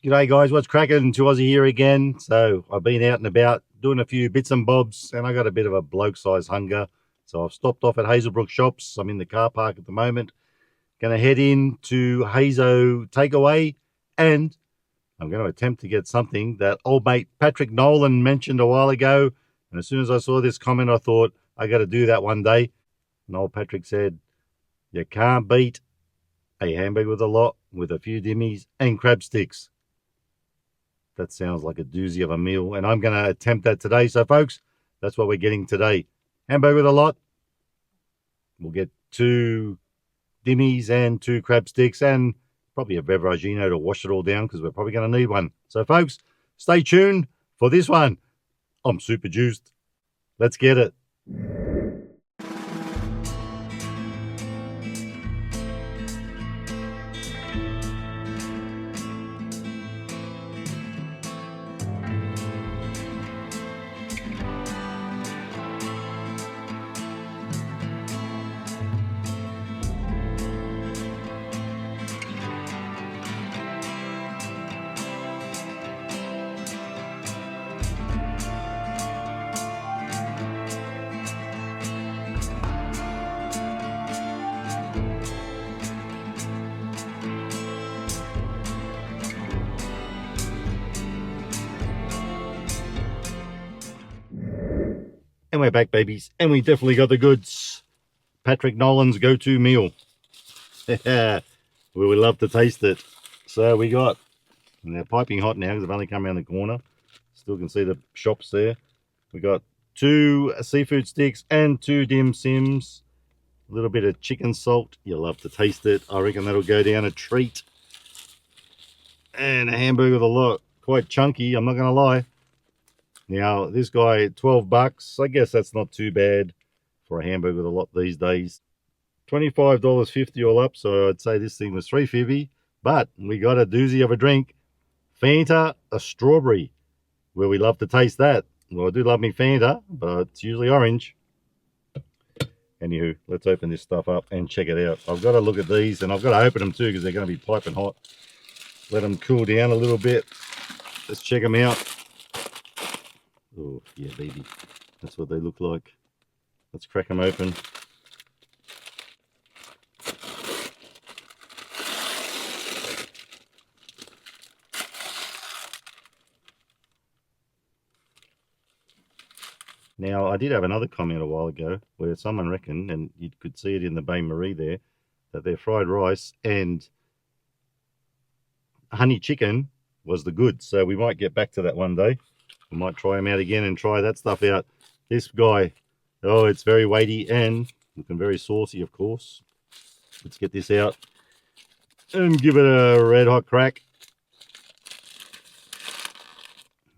G'day guys, what's cracking? To Aussie here again. So I've been out and about doing a few bits and bobs and I got a bit of a bloke-sized hunger. So I've stopped off at Hazelbrook Shops. I'm in the car park at the moment. Going to head in to Hazelbrook Takeaway and I'm going to attempt to get something that old mate Patrick Nolan mentioned a while ago. And as soon as I saw this comment, I thought, I got to do that one day. And old Patrick said, you can't beat a hamburger with a lot, with a few dimmies and crab sticks. That sounds like a doozy of a meal, and I'm going to attempt that today. So, folks, that's what we're getting today. Hamburger with a lot. We'll get 2 dimmies and 2 crab sticks and probably a beveragino to wash it all down because we're probably going to need one. So, folks, stay tuned for this one. I'm super juiced. Let's get it. And we're back, babies, and we definitely got the goods. Patrick Nolan's go-to meal. We would love to taste it. So we got, and they're piping hot now because I've only come around the corner. Still can see the shops there. We got 2 seafood sticks and 2 dim sims. A little bit of chicken salt. You'll love to taste it. I reckon that'll go down a treat. And a hamburger with a lot. Quite chunky, I'm not going to lie. Now, this guy, 12 bucks. I guess that's not too bad for a hamburger with a lot these days. $25.50 all up, so I'd say this thing was $3.50. But we got a doozy of a drink. Fanta, a strawberry. Well, we love to taste that. Well, I do love me Fanta, but it's usually orange. Anywho, let's open this stuff up and check it out. I've got to look at these, and I've got to open them too because they're going to be piping hot. Let them cool down a little bit. Let's check them out. Oh, yeah, baby. That's what they look like. Let's crack them open. Now, I did have another comment a while ago where someone reckoned, and you could see it in the Bain Marie there, that their fried rice and honey chicken was the goods. So we might get back to that one day. We might try them out again and try that stuff out. This guy, oh, it's very weighty and looking very saucy, of course. Let's get this out and give it a red hot crack.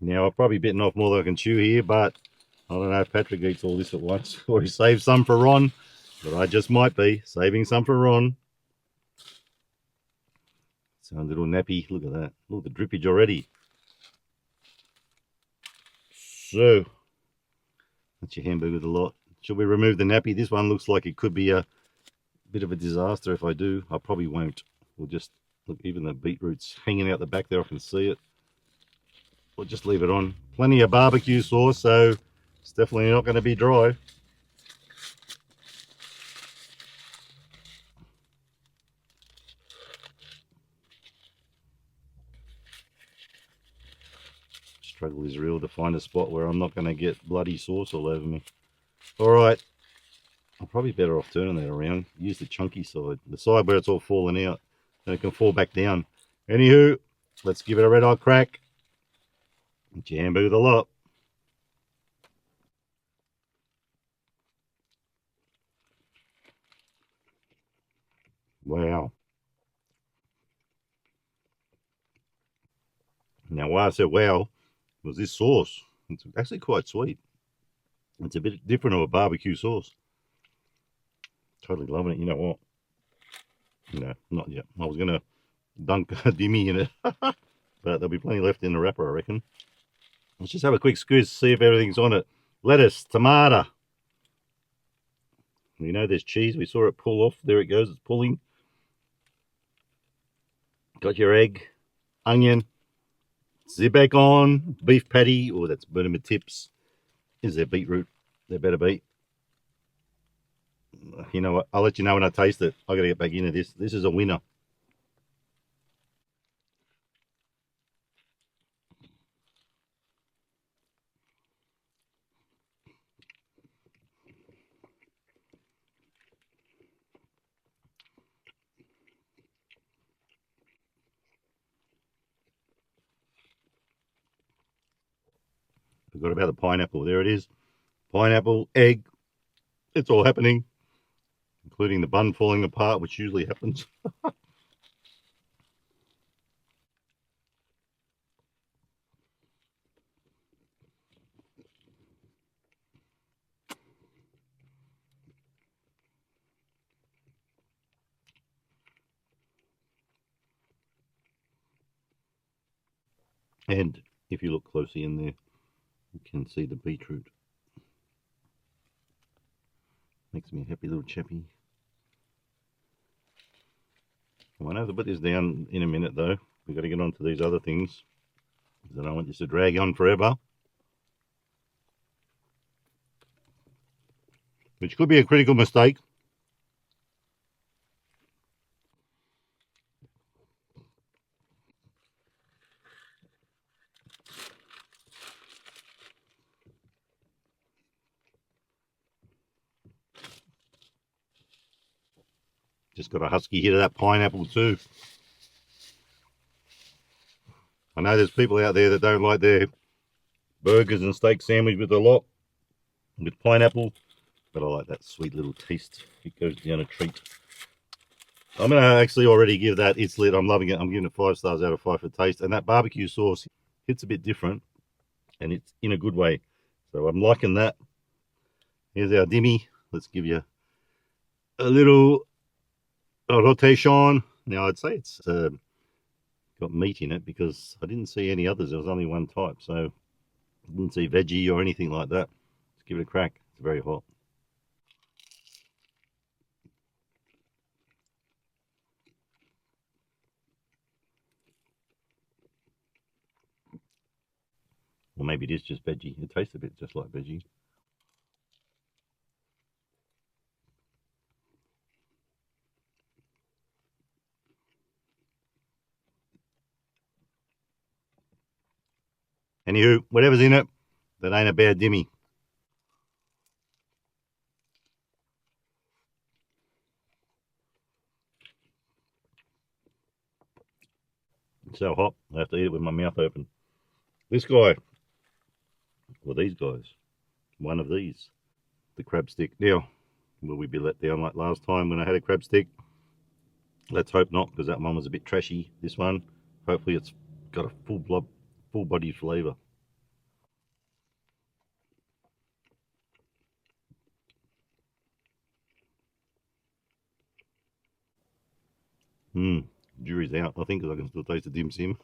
Now, I've probably bitten off more than I can chew here, but I don't know if Patrick eats all this at once or he saves some for Ron, but I just might be saving some for Ron. Sound a little nappy. Look at that. Look at the drippage already. So, that's your hamburger with a lot. Should we remove the nappy? This one looks like it could be a bit of a disaster if I do. I probably won't. We'll just, look, even the beetroot's hanging out the back there. I can see it. We'll just leave it on. Plenty of barbecue sauce, so it's definitely not going to be dry. Struggle is real to find a spot where I'm not going to get bloody sauce all over me. All right, I'm probably better off turning that around. Use the chunky side, the side where it's all falling out, then it can fall back down. Anywho, let's give it a red hot crack. It's your hamburger with a lot. Wow. Now, why I said wow was this sauce. It's actually quite sweet. It's a bit different of a barbecue sauce. Totally loving it. You know what? No, not yet. I was going to dunk a dimmy in it. But there'll be plenty left in the wrapper, I reckon. Let's just have a quick squeeze, see if everything's on it. Lettuce, tomato. We know there's cheese. We saw it pull off. There it goes. It's pulling. Got your egg, onion, Zip back on. Beef patty. Oh, that's burning my tips. Is there beetroot? There better be. You know what? I'll let you know when I taste it. I got to get back into this. This is a winner. Forgot about the pineapple. There it is. Pineapple, egg. It's all happening, including the bun falling apart, which usually happens. And if you look closely in there, you can see the beetroot. Makes me a happy little chappy. I won't have to put this down in a minute though. We've got to get on to these other things, because I don't want this to drag on forever. Which could be a critical mistake. Just got a husky hit of that pineapple too. I know there's people out there that don't like their burgers and steak sandwich with a lot, with pineapple, but I like that sweet little taste. It goes down a treat. I'm going to actually already give that It's Lit. I'm loving it. I'm giving it 5 stars out of 5 for taste. And that barbecue sauce hits a bit different, and it's in a good way. So I'm liking that. Here's our dimmy. Let's give you a little rotation. Now, I'd say it's got meat in it because I didn't see any others. There was only one type. So I didn't see veggie or anything like that. Let's give it a crack. It's very hot. Or maybe it is just veggie. It tastes a bit just like veggie. Anywho, whatever's in it, that ain't a bad dimmy. It's so hot, I have to eat it with my mouth open. This guy, or these guys, one of these, the crab stick. Now, will we be let down like last time when I had a crab stick? Let's hope not, because that one was a bit trashy. This one, hopefully it's got a full body flavour. Jury's out, I think, because I can still taste the dim sim.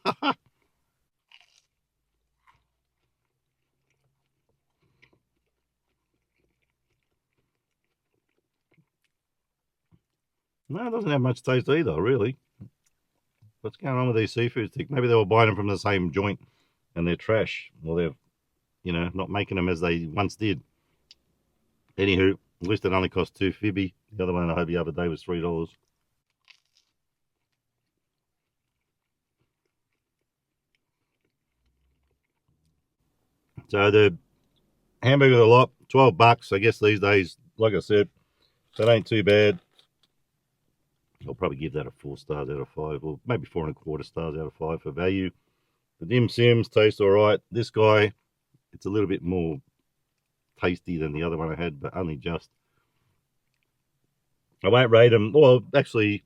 No, it doesn't have much taste either, really. What's going on with these seafood sticks? Maybe they were buying them from the same joint and they're trash. Or they're, not making them as they once did. Anywho, at least it only cost $2.50. The other one I had the other day was $3. So the hamburger a lot, $12. I guess these days, like I said, that ain't too bad. I'll probably give that a 4 stars out of 5, or maybe 4.25 stars out of 5 for value. The dim sims taste all right. This guy, it's a little bit more tasty than the other one I had, but only just. I won't rate them. Well, actually,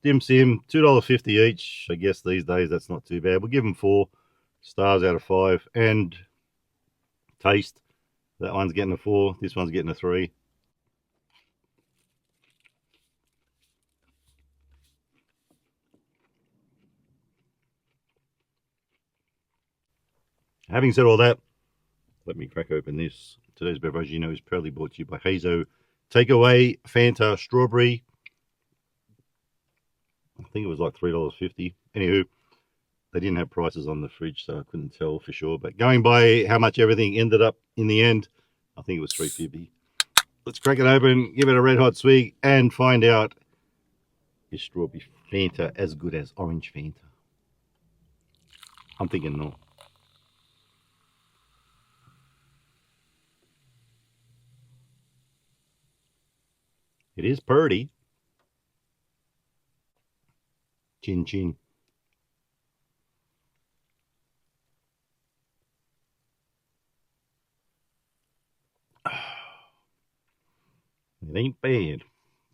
dim sim, $2.50 each. I guess these days that's not too bad. We'll give them 4 stars out of 5. And taste, that one's getting a 4. This one's getting a 3. Having said all that, let me crack open this. Today's beverage, is proudly brought to you by Hazelbrook Takeaway Fanta Strawberry. I think it was like $3.50. Anywho, They didn't have prices on the fridge, so I couldn't tell for sure. But going by how much everything ended up in the end, I think it was $3.50. Let's crack it open, give it a red hot swig, and find out, is strawberry Fanta as good as orange Fanta? I'm thinking not. It is purty. Chin chin. It ain't bad,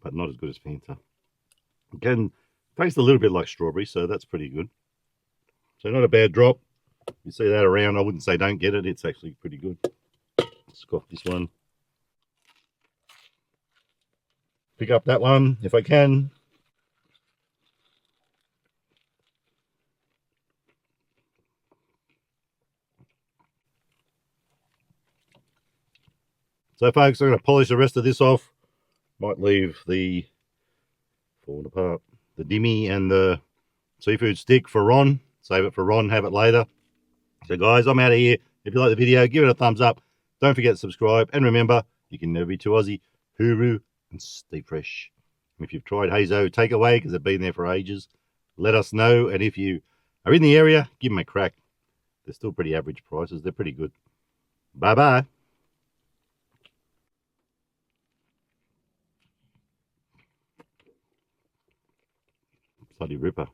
but not as good as Fanta. It can taste a little bit like strawberry, so that's pretty good. So not a bad drop. You see that around, I wouldn't say don't get it. It's actually pretty good. Let's cough this one. Pick up that one if I can. So folks, I'm going to polish the rest of this off. Might leave the falling apart, the dimmy and the seafood stick for Ron. Save it for Ron, have it later. So guys, I'm out of here. If you like the video, give it a thumbs up. Don't forget to subscribe. And remember, you can never be too Aussie. Hooroo and stay fresh. And if you've tried Hazelbrook Takeaway, because they've been there for ages, let us know. And if you are in the area, give them a crack. They're still pretty average prices. They're pretty good. Bye-bye. Bloody ripper.